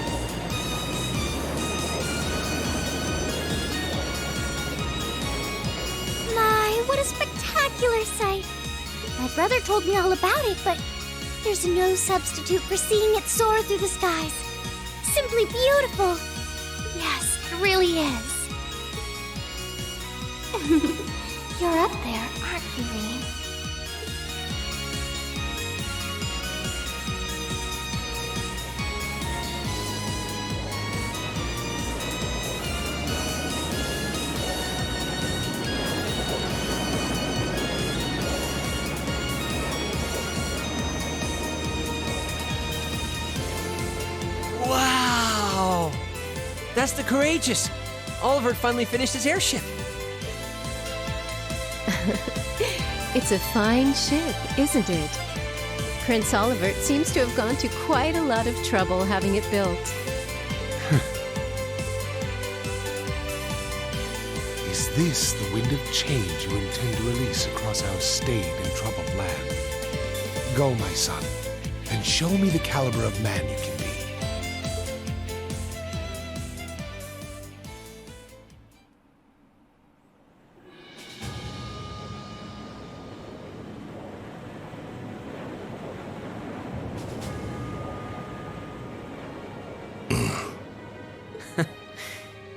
My, what a spectacular sight! My brother told me all about it, but there's no substitute for seeing it soar through the skies. Simply beautiful. Yes, it really is. You're up there, aren't you, Rean? Wow! That's the Courageous! Oliver finally finished his airship. It's a fine ship, isn't it? Prince Oliver seems to have gone to quite a lot of trouble having it built. Is this the wind of change you intend to release across our stained and troubled land? Go, my son, and show me the caliber of man you can be.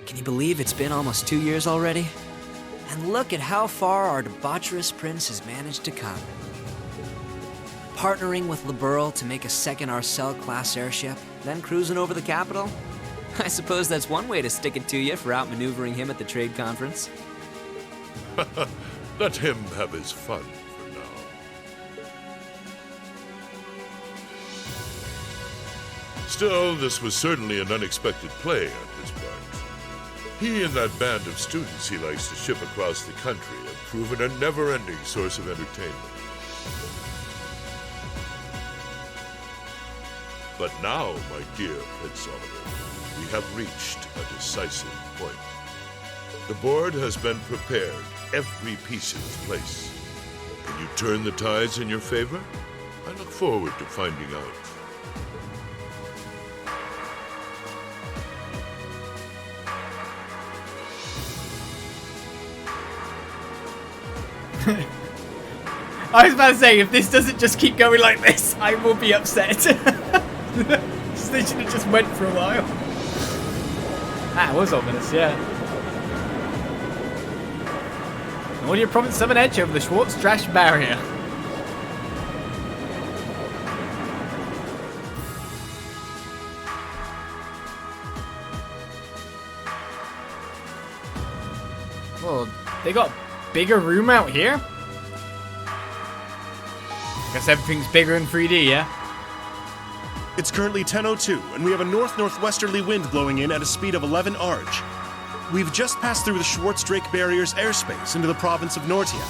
Can you believe it's been almost 2 years already? And look at how far our debaucherous prince has managed to come. Partnering with Liberl to make a second Arcel-class airship, then cruising over the capital? I suppose that's one way to stick it to you for outmaneuvering him at the trade conference. Let him have his fun for now. Still, this was certainly an unexpected play at this point. He and that band of students he likes to ship across the country have proven a never-ending source of entertainment. But now, my dear Prince Oliver, we have reached a decisive point. The board has been prepared, every piece in its place. Can you turn the tides in your favor? I look forward to finding out. I was about to say, if this doesn't just keep going like this, I will be upset. They should have just went for a while. That was ominous, yeah. Audio province 7 edge over the Schwartz trash barrier. Well, they got a bigger room out here? Guess everything's bigger in 3D, yeah? It's currently 10:02, and we have a north-northwesterly wind blowing in at a speed of 11 arch. We've just passed through the Schwartz-Drake barrier's airspace into the province of Nortia.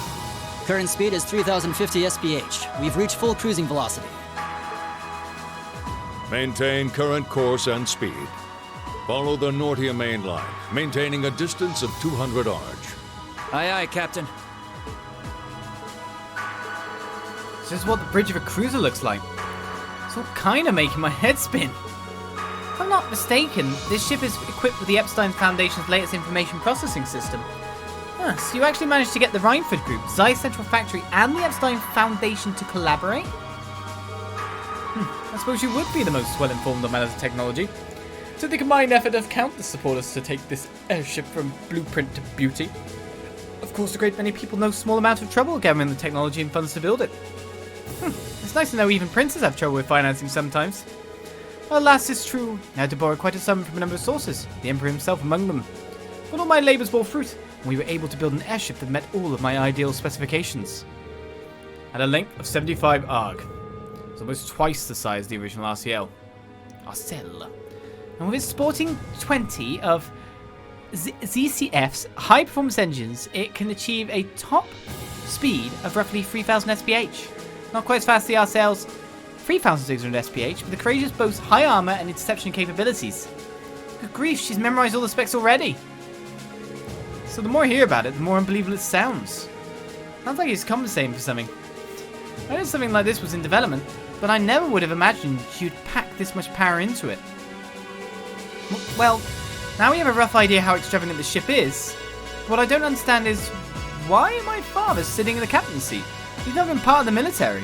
Current speed is 3,050 SPH. We've reached full cruising velocity. Maintain current course and speed. Follow the Nortia main line, maintaining a distance of 200 arch. Aye, aye, Captain. This is what the bridge of a cruiser looks like. It's all kind of making my head spin. If I'm not mistaken, this ship is equipped with the Epstein Foundation's latest information processing system. So you actually managed to get the Rhineford Group, Zeiss Central Factory, and the Epstein Foundation to collaborate? I suppose you would be the most well-informed on matters of technology. So the combined effort of countless supporters to take this airship from blueprint to beauty. Of course, a great many people know small amount of trouble gathering the technology and funds to build it. It's nice to know even princes have trouble with financing sometimes. Alas, it's true. I had to borrow quite a sum from a number of sources, the Emperor himself among them. But all my labours bore fruit, and we were able to build an airship that met all of my ideal specifications. At a length of 75 arg. It's almost twice the size of the original RCL. And with its sporting 20 of ZCF's high-performance engines, it can achieve a top speed of roughly 3,000 SPH. Not quite as fast as the RCL's 3,600 SPH, but the Courageous boasts high armor and interception capabilities. Good grief, she's memorized all the specs already. So the more I hear about it, the more unbelievable it sounds. Sounds like he's compensating for something. I know something like this was in development, but I never would have imagined you'd pack this much power into it. Well, now we have a rough idea how extravagant the ship is. But what I don't understand is, why my father's sitting in the captain's seat? He's not even part of the military.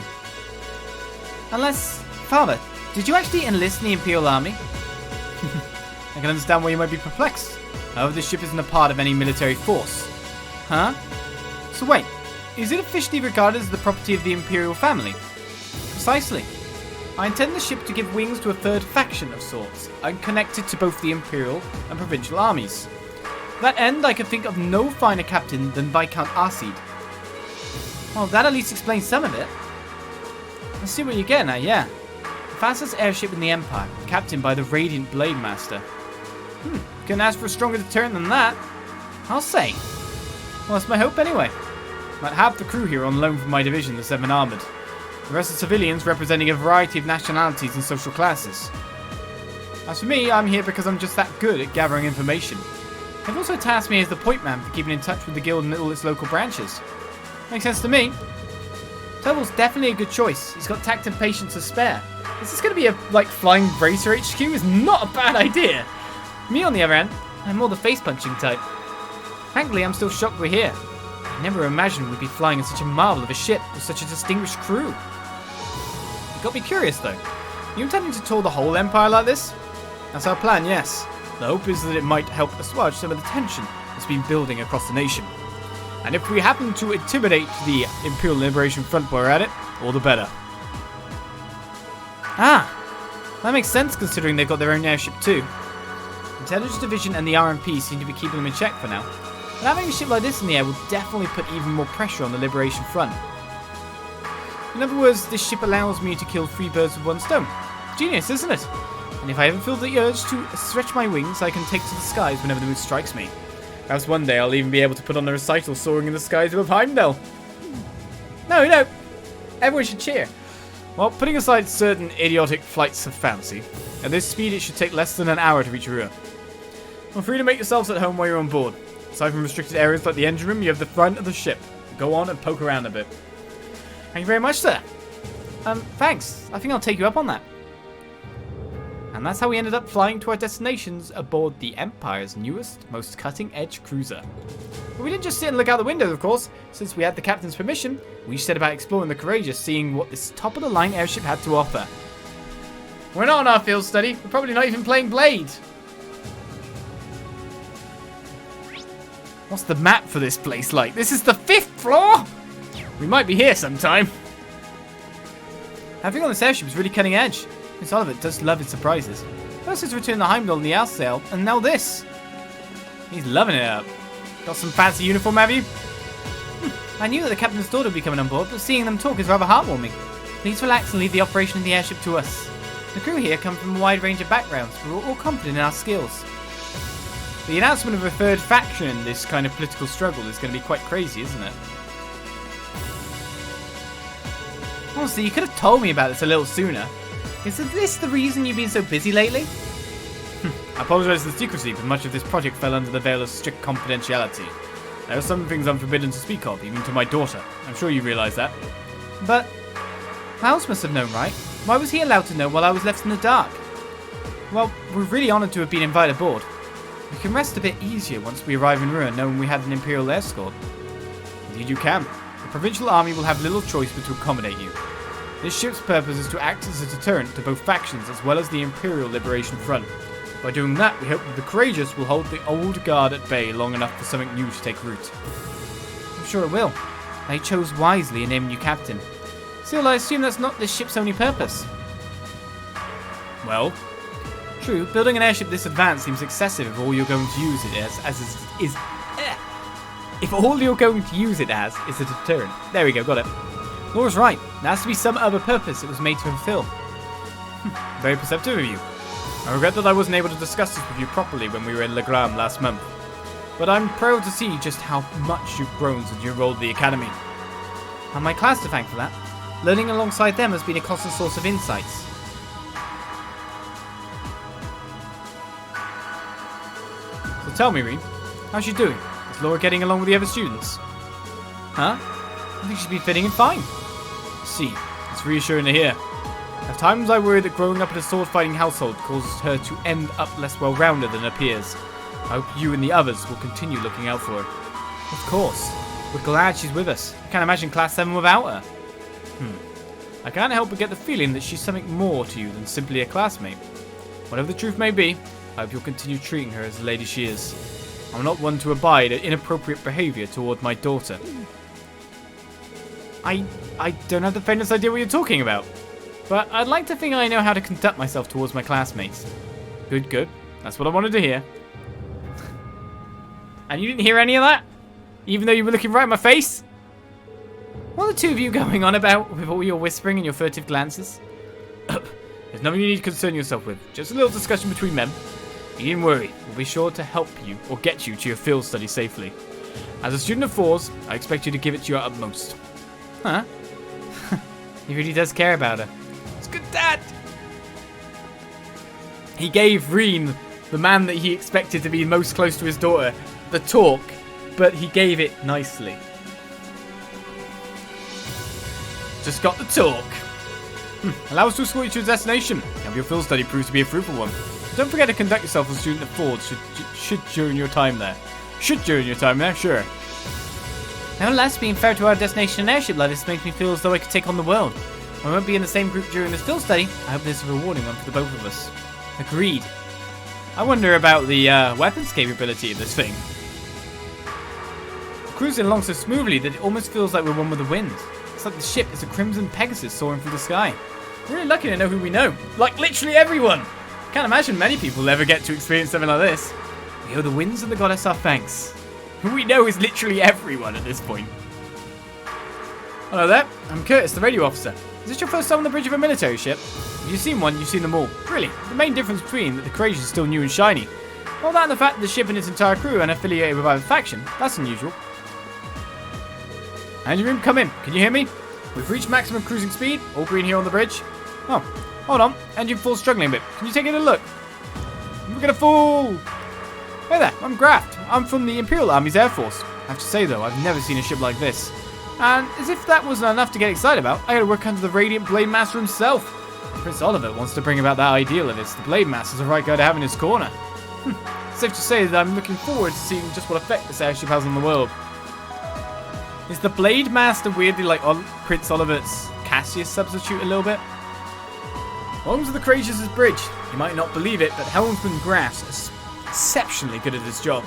Unless, Father, did you actually enlist in the Imperial Army? I can understand why you might be perplexed. However, this ship isn't a part of any military force. Huh? So wait, is it officially regarded as the property of the Imperial family? Precisely. I intend the ship to give wings to a third faction of sorts, and connected to both the Imperial and Provincial armies. To that end, I can think of no finer captain than Viscount Arseed. Well, that at least explains some of it. I see what you're getting at, yeah. The fastest airship in the Empire, captained by the Radiant Blade Master. Couldn't ask for a stronger deterrent than that. I'll say. Well, that's my hope anyway. About half the crew here on loan from my division, the 7th Armoured. The rest are civilians representing a variety of nationalities and social classes. As for me, I'm here because I'm just that good at gathering information. They've also tasked me as the point man for keeping in touch with the guild and all its local branches. Makes sense to me. Turble's definitely a good choice. He's got tact and patience to spare. This is going to be a, flying bracer HQ is not a bad idea. Me, on the other hand, I'm more the face-punching type. Frankly, I'm still shocked we're here. I never imagined we'd be flying in such a marvel of a ship with such a distinguished crew. It got me curious, though. You intending to tour the whole Empire like this? That's our plan, yes. The hope is that it might help assuage some of the tension that's been building across the nation. And if we happen to intimidate the Imperial Liberation Front while we're at it, all the better. Ah, that makes sense considering they've got their own airship too. Intelligence Division and the RMP seem to be keeping them in check for now. But having a ship like this in the air will definitely put even more pressure on the Liberation Front. In other words, this ship allows me to kill 3 birds with 1 stone. Genius, isn't it? And if I ever feel the urge to stretch my wings, I can take to the skies whenever the mood strikes me. Perhaps one day I'll even be able to put on a recital soaring in the skies above Heimdall. No, everyone should cheer. Well, putting aside certain idiotic flights of fancy, at this speed it should take less than an hour to reach Roer. Feel free to make yourselves at home while you're on board. Aside from restricted areas like the engine room, you have the front of the ship. Go on and poke around a bit. Thank you very much, sir. Thanks. I think I'll take you up on that. And that's how we ended up flying to our destinations aboard the Empire's newest, most cutting-edge cruiser. But we didn't just sit and look out the window, of course. Since we had the captain's permission, we set about exploring the Courageous, seeing what this top-of-the-line airship had to offer. We're not on our field study. We're probably not even playing Blade. What's the map for this place like? This is the 5th floor? We might be here sometime. Having on this airship is really cutting edge. Miss Oliver does love his surprises. First his return to Heimdall and the Alsail, and now this. He's loving it up. Got some fancy uniform, have you? I knew that the captain's daughter would be coming on board, but seeing them talk is rather heartwarming. Please relax and leave the operation of the airship to us. The crew here come from a wide range of backgrounds, but we're all confident in our skills. The announcement of a third faction in this kind of political struggle is going to be quite crazy, isn't it? Honestly, you could have told me about this a little sooner. Is this the reason you've been so busy lately? I apologise for the secrecy, but much of this project fell under the veil of strict confidentiality. There are some things I'm forbidden to speak of, even to my daughter. I'm sure you realise that. But Klaus must have known, right? Why was he allowed to know while I was left in the dark? Well, we're really honoured to have been invited aboard. We can rest a bit easier once we arrive in Roer, knowing we had an Imperial escort. Indeed you can. The Provincial Army will have little choice but to accommodate you. This ship's purpose is to act as a deterrent to both factions as well as the Imperial Liberation Front. By doing that, we hope that the Courageous will hold the old guard at bay long enough for something new to take root. I'm sure it will. They chose wisely in naming you captain. Still, I assume that's not this ship's only purpose. Well, true, building an airship this advanced seems excessive if all you're going to use it if all you're going to use it as is a deterrent. There we go, got it. Laura's right. There has to be some other purpose it was made to fulfill. Very perceptive of you. I regret that I wasn't able to discuss this with you properly when we were in Legram last month. But I'm proud to see just how much you've grown since you enrolled at the academy. I have my class to thank for that. Learning alongside them has been a constant source of insights. So tell me, Rean, how's she doing? Is Laura getting along with the other students? Huh? I think she's been fitting in fine. See, it's reassuring to hear. At times I worry that growing up in a sword-fighting household causes her to end up less well-rounded than her peers. I hope you and the others will continue looking out for her. Of course. We're glad she's with us. I can't imagine Class 7 without her. I can't help but get the feeling that she's something more to you than simply a classmate. Whatever the truth may be, I hope you'll continue treating her as the lady she is. I'm not one to abide at inappropriate behaviour toward my daughter. I don't have the faintest idea what you're talking about. But I'd like to think I know how to conduct myself towards my classmates. Good. That's what I wanted to hear. And you didn't hear any of that? Even though you were looking right in my face? What are the two of you going on about with all your whispering and your furtive glances? There's nothing you need to concern yourself with. Just a little discussion between men. You needn't worry. We'll be sure to help you or get you to your field study safely. As a student of Thors, I expect you to give it to your utmost. Huh? He really does care about her. It's good, Dad! He gave Rean, the man that he expected to be most close to his daughter, the talk, but he gave it nicely. Just got the talk. Allow us to escort you to your destination. Have your field study prove to be a fruitful one. Don't forget to conduct yourself as a student of Thors should during your time there. Sure. Nevertheless, being fair to our destination and airship like this makes me feel as though I could take on the world. I won't be in the same group during this field study. I hope this is a rewarding one for the both of us. Agreed. I wonder about the weapons capability of this thing. We're cruising along so smoothly that it almost feels like we're one with the wind. It's like the ship is a crimson Pegasus soaring through the sky. We're really lucky to know who we know. Like literally everyone! Can't imagine many people ever get to experience something like this. We owe the winds and the goddess our thanks. Who we know is literally everyone at this point. Hello there, I'm Curtis, the radio officer. Is this your first time on the bridge of a military ship? If you've seen one, you've seen them all. Really, the main difference between that the Courageous is still new and shiny. All that and the fact that the ship and its entire crew are affiliated with either faction, that's unusual. Engine room, come in. Can you hear me? We've reached maximum cruising speed. All green here on the bridge. Oh, hold on. Engine 4's struggling a bit. Can you take it a look? We're gonna fall! Hey there, I'm Graft. I'm from the Imperial Army's Air Force. I have to say though, I've never seen a ship like this. And as if that wasn't enough to get excited about, I gotta work under the Radiant Blade Master himself. Prince Oliver wants to bring about that ideal of this. The Blade Master's the right guy to have in his corner. Safe to say that I'm looking forward to seeing just what effect this airship has on the world. Is the Blade Master weirdly like Prince Oliver's Cassius substitute a little bit? Welcome to the Courageous' bridge. You might not believe it, but Helmsman Grass is exceptionally good at his job.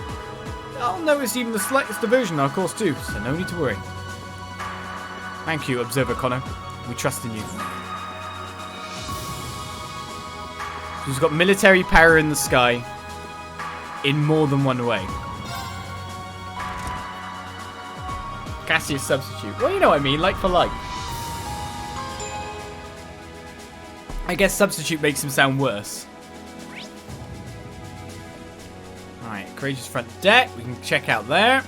I'll notice even the slightest diversion in our course too, so no need to worry. Thank you, Observer Connor. We trust in you. Who's got military power in the sky in more than one way. Cassius substitute. Well, you know what I mean, like for like. I guess substitute makes him sound worse. Alright, Courageous front deck. We can check out there.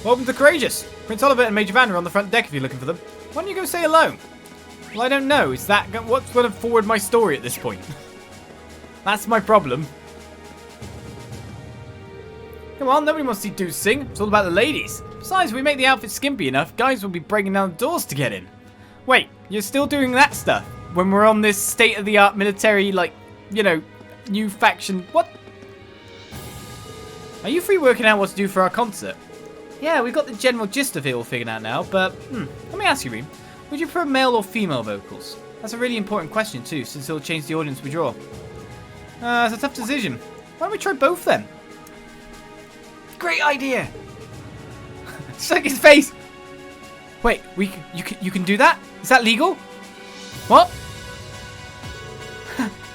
Welcome to Courageous. Prince Oliver and Major Van are on the front deck if you're looking for them. Why don't you go say hello? Well, I don't know. Is that what's going to forward my story at this point? That's my problem. Come on, nobody wants to see dudes sing. It's all about the ladies. Besides, if we make the outfit skimpy enough, guys will be breaking down the doors to get in. Wait, you're still doing that stuff? When we're on this state-of-the-art military, like, you know, new faction... What? Are you free working out what to do for our concert? Yeah, we've got the general gist of it all figured out now, but... let me ask you, Rean. Would you prefer male or female vocals? That's a really important question, too, since it'll change the audience we draw. It's a tough decision. Why don't we try both, then? Great idea! Suck his face! Wait, you can do that? Is that legal? What?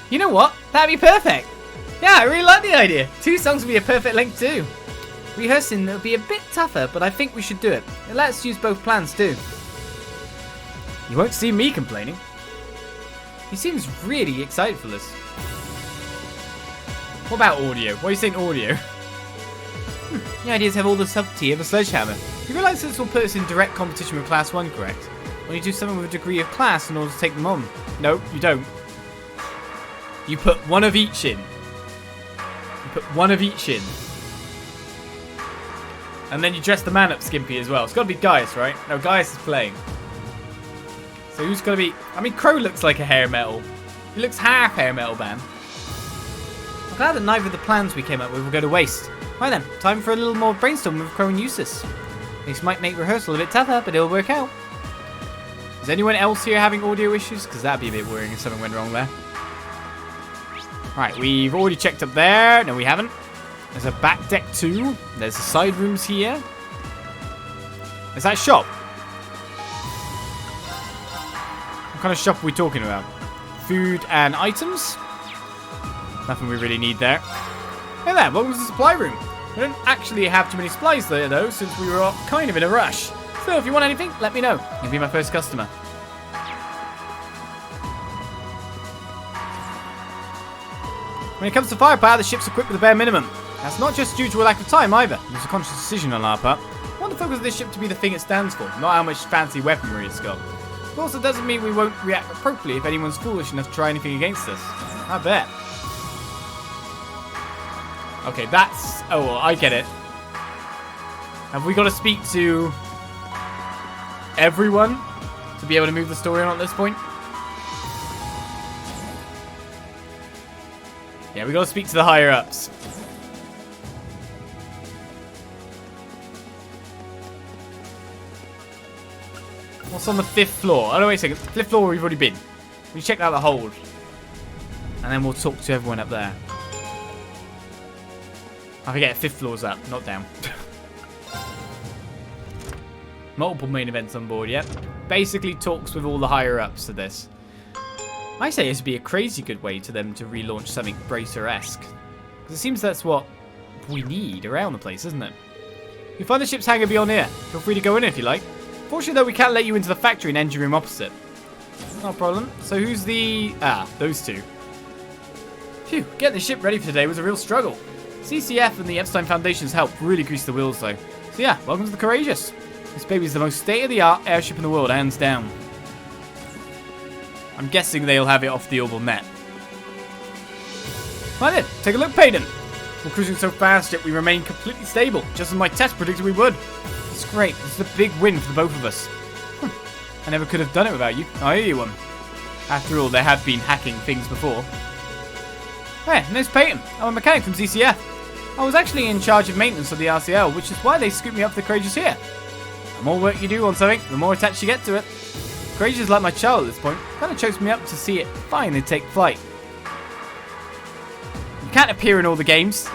You know what? That'd be perfect! Yeah, I really like the idea. 2 songs would be a perfect length too. Rehearsing will be a bit tougher, but I think we should do it. It lets us use both plans too. You won't see me complaining. He seems really excited for this. What about audio? What are you saying audio? The idea is to have all the subtlety of a sledgehammer. You realise this will put us in direct competition with Class 1, correct? When you do something with a degree of class in order to take them on. No, you don't. You put one of each in. You put one of each in. And then you dress the man up skimpy as well. It's got to be Gaius, right? No, Gaius is playing. So who's going to be... I mean, Crow looks like a hair metal. He looks half hair metal band. I'm glad that neither of the plans we came up with will go to waste. Right then, time for a little more brainstorming with Crow and Eustace. This might make rehearsal a bit tougher, but it'll work out. Is anyone else here having audio issues? Because that'd be a bit worrying if something went wrong there. Right, we've already checked up there. No, we haven't. There's a back deck too. There's the side rooms here. Is that a shop? What kind of shop are we talking about? Food and items? Nothing we really need there. Hey there, welcome to the supply room. We don't actually have too many supplies there though, since we were kind of in a rush. So if you want anything, let me know. You'll be my first customer. When it comes to firepower, the ship's equipped with the bare minimum. That's not just due to a lack of time either. It was a conscious decision on our part. I want the focus of this ship to be the thing it stands for, not how much fancy weaponry it's got. Of course, it doesn't mean we won't react appropriately if anyone's foolish enough to try anything against us. I bet. Okay, that's... Oh, well, I get it. Have we got to speak to everyone to be able to move the story on at this point? Yeah, we got to speak to the higher-ups. What's on the 5th floor? Oh, no, wait a second. 5th floor we've already been. We checked out the hold. And then we'll talk to everyone up there. I forget, 5th floor's up, not down. Multiple main events on board, yep. Basically talks with all the higher-ups to this. I say this would be a crazy good way to them to relaunch something Bracer-esque. Because it seems that's what we need around the place, isn't it? You'll find the ship's hangar beyond here. Feel free to go in if you like. Fortunately, though, we can't let you into the factory and engine room opposite. No problem. So who's the... Ah, those two. Phew, getting the ship ready for today was a real struggle. CCF and the Epstein Foundation's help really greased the wheels, though. So yeah, welcome to the Courageous. This baby's the most state-of-the-art airship in the world, hands down. I'm guessing they'll have it off the orbital net. Right then, take a look, Payton. We're cruising so fast, yet we remain completely stable, just as my test predicted we would. It's great. This is a big win for the both of us. I never could have done it without you. I owe you one. After all, there have been hacking things before. Hey, name's Payton. I'm a mechanic from CCF. I was actually in charge of maintenance of the RCL, which is why they scooped me up for the Courageous here. The more work you do on something, the more attached you get to it. Courageous is like my child at this point. Kind of chokes me up to see it finally take flight. You can't appear in all the games.